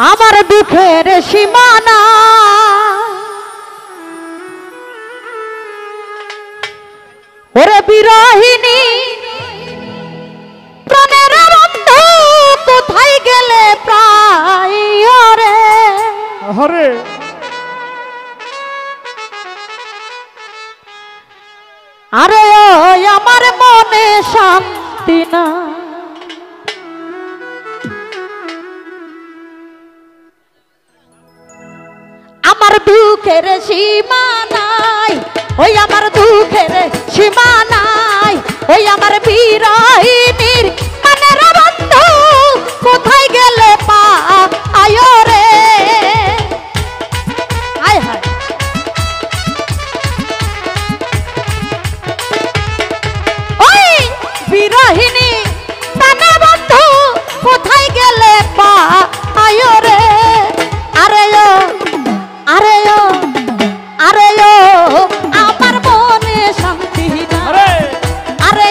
আমার দুঃখের সীমানা ওরে বিরহিনী প্রাণের বন্ধু কোথায় গেলে প্রায় ওরে হরে আরে ওই আমার মনে শান্তি না আমার দুঃখের সীমা নাই ওই আমার দুঃখের সীমা নাই ওই আমার বিরহিনীর মনের বন্ধু কোথায় গেলে পা আয় রে আয় হায় ওই বিরহিনী মনের বন্ধু কোথায় গেলে পা আয় রে আরে আরে আরে আমার মনে শান্তি না আরে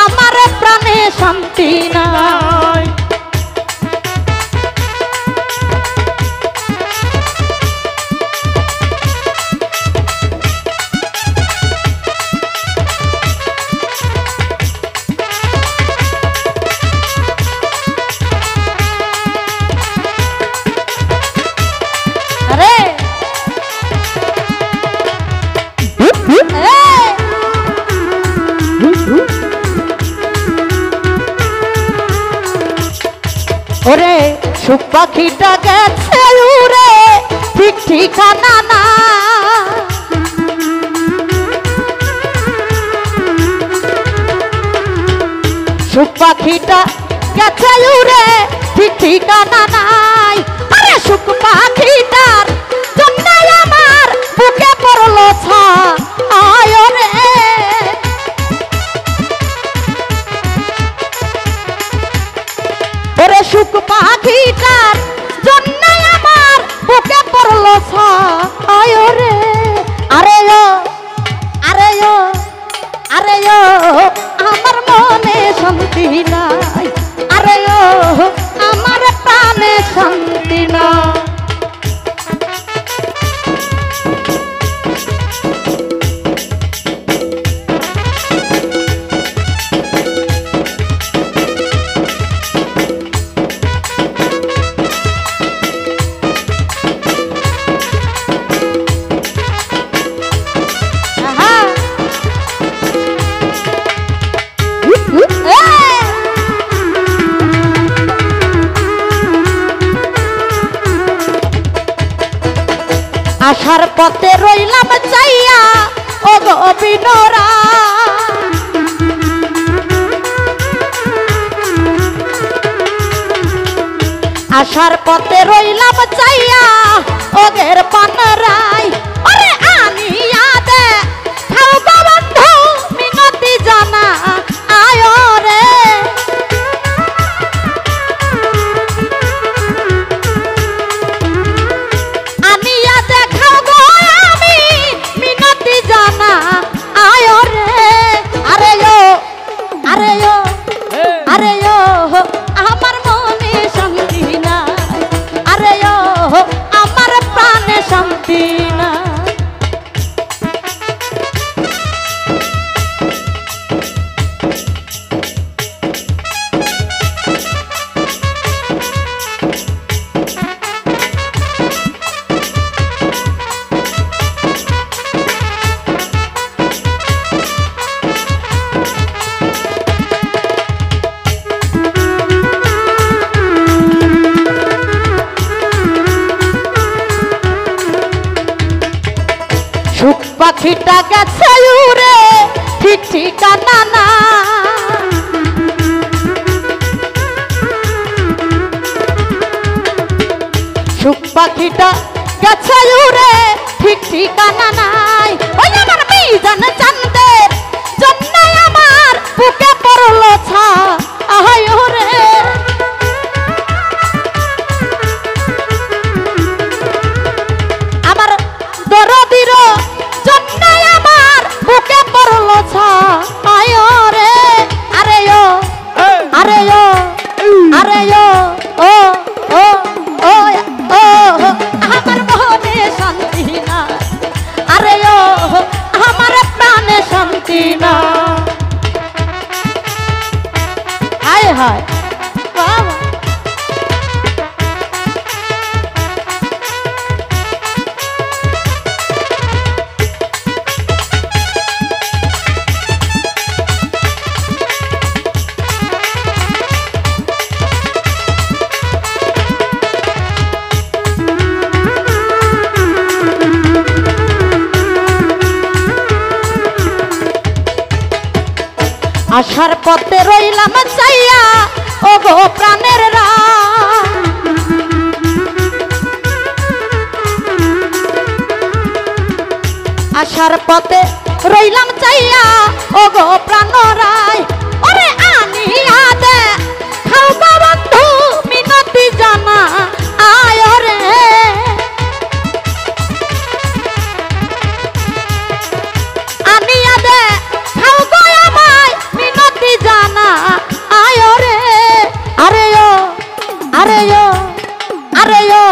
আমার প্রাণে শান্তি না ওরে সুখ পাখিটা গেছে উড়ে ঠিক ঠিকানা না সুখ পাখিটা গেছে উড়ে ঠিক ঠিকানা নাই আরে সুখ পাখিটার জন্য আমার বুকে পড়লো ছা আয় রে ওরে সুখ পাখিটার জন্য আমার বুকে পড়লো ছায় রে আরে আরে আরে আমার মনে শান্তি নাই আরে আমার প্রাণে শান্তি না আশার পথে রইলাম চাইয়া ও গো বিনোরা আশার পথে রইলাম চাইয়া ওগের পানরাই আরে আনিয়া দে খাও গো বন্ধু মিনতি জানা আয় রে আনিয়া দে খাও গো আমি মিনতি জানা আয় রে আরে আরে আরে আমার মনে শান্তি না আরে আমার প্রাণে শান্তি না সুখ পাখিটা গেছে উড়ে ঠিক ঠিকানা না সুখ পাখিটা গেছে উড়ে ঠিক ঠিকানা নাই ওই আমার মিজান চাঁদের জন্য আমার বুকে পড়লো ছা আহায় রে আমার দরদির জন্য আমার বুকে পড়লো ছা আয় রে আরে আরে আরে ও ও হায় বাবা আশার পথে রইলাম চাইয়া ও গো প্রাণের আশার পথে রইলাম চাইয়া ও গো প্রাণরাই ওরে আনিয়া দে খাও বন্ধু মিনতি জানা আয় রে আনিয়া দে খাও গো আমায় মিনতি জানা আয় রে আরে ও আরে ও আরে ও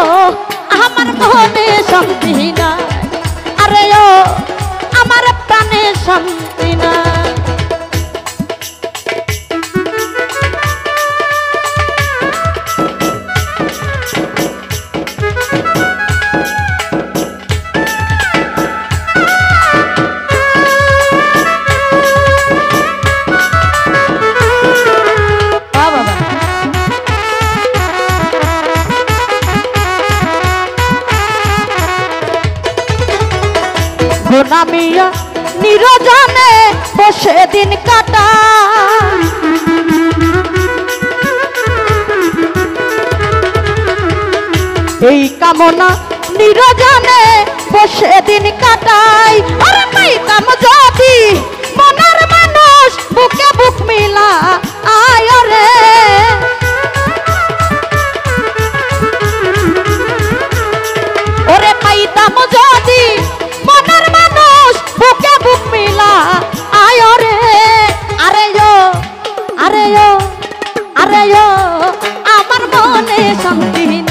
আমার মনে শান্তি নাই আরে ও আমার প্রাণে শান্তি নাই গোনামিয়া নিরজনে বসে দিন কাটা এই কামনা নিরজনে বসে দিন কাটাই আরে পাইতাম যদি মনের মানুষ বুকে বুক মিলা আয় রে ওরে পাইতাম যদি মনের মানুষ বুকে বুক মিলা আয় রে আরে ও আরে ও আরে ও আমার মনে শান্তি